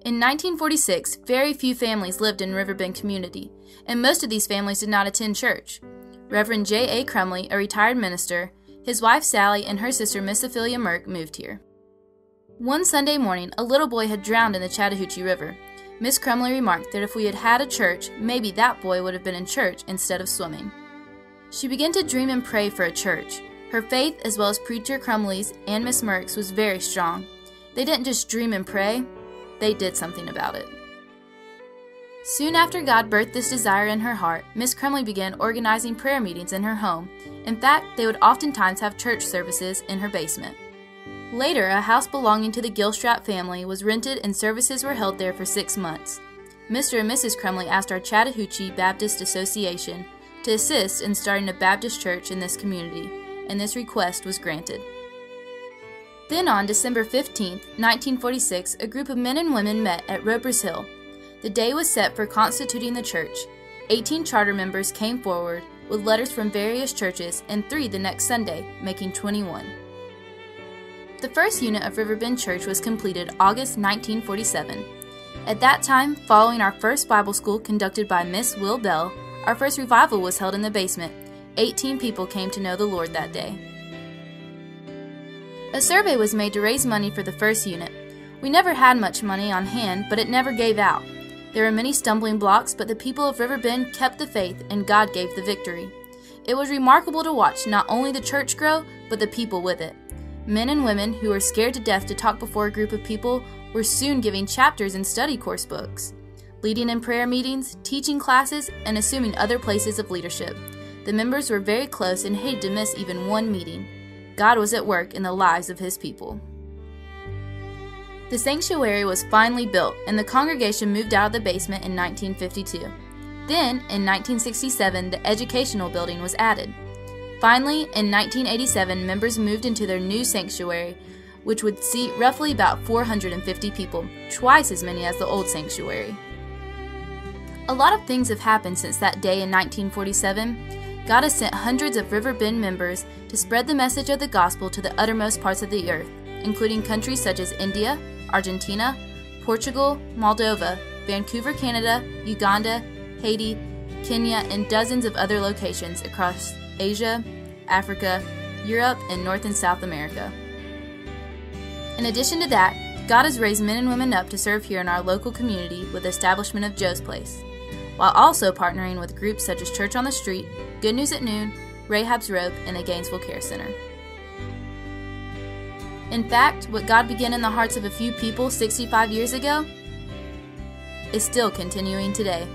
In 1946, very few families lived in Riverbend community, and most of these families did not attend church. Reverend J. A. Crumley, a retired minister, his wife Sally, and her sister Miss Ophelia Merck moved here. One Sunday morning, a little boy had drowned in the Chattahoochee River. Miss Crumley remarked that if we had had a church, maybe that boy would have been in church instead of swimming. She began to dream and pray for a church. Her faith, as well as Preacher Crumley's and Miss Merck's, was very strong. They didn't just dream and pray, they did something about it. Soon after God birthed this desire in her heart, Miss Crumley began organizing prayer meetings in her home. In fact, they would oftentimes have church services in her basement. Later, a house belonging to the Gilstrap family was rented and services were held there for 6 months. Mr. and Mrs. Crumley asked our Chattahoochee Baptist Association to assist in starting a Baptist church in this community, and this request was granted. Then on December 15, 1946, a group of men and women met at Roper's Hill. The day was set for constituting the church. 18 charter members came forward with letters from various churches and 3 the next Sunday, making 21. The first unit of Riverbend Church was completed August 1947. At that time, following our first Bible school conducted by Miss Will Bell, our first revival was held in the basement. 18 people came to know the Lord that day. A survey was made to raise money for the first unit. We never had much money on hand, but it never gave out. There were many stumbling blocks, but the people of Riverbend kept the faith, and God gave the victory. It was remarkable to watch not only the church grow, but the people with it. Men and women who were scared to death to talk before a group of people were soon giving chapters in study course books, leading in prayer meetings, teaching classes, and assuming other places of leadership. The members were very close and hated to miss even one meeting. God was at work in the lives of His people. The sanctuary was finally built, and the congregation moved out of the basement in 1952. Then, in 1967, the educational building was added. Finally, in 1987, members moved into their new sanctuary, which would seat roughly about 450 people, twice as many as the old sanctuary. A lot of things have happened since that day in 1947. God has sent hundreds of Riverbend members to spread the message of the gospel to the uttermost parts of the earth, including countries such as India, Argentina, Portugal, Moldova, Vancouver, Canada, Uganda, Haiti, Kenya, and dozens of other locations across Asia, Africa, Europe, and North and South America. In addition to that, God has raised men and women up to serve here in our local community with the establishment of Joe's Place, while also partnering with groups such as Church on the Street, Good News at Noon, Rahab's Rope, and the Gainesville Care Center. In fact, what God began in the hearts of a few people 65 years ago is still continuing today.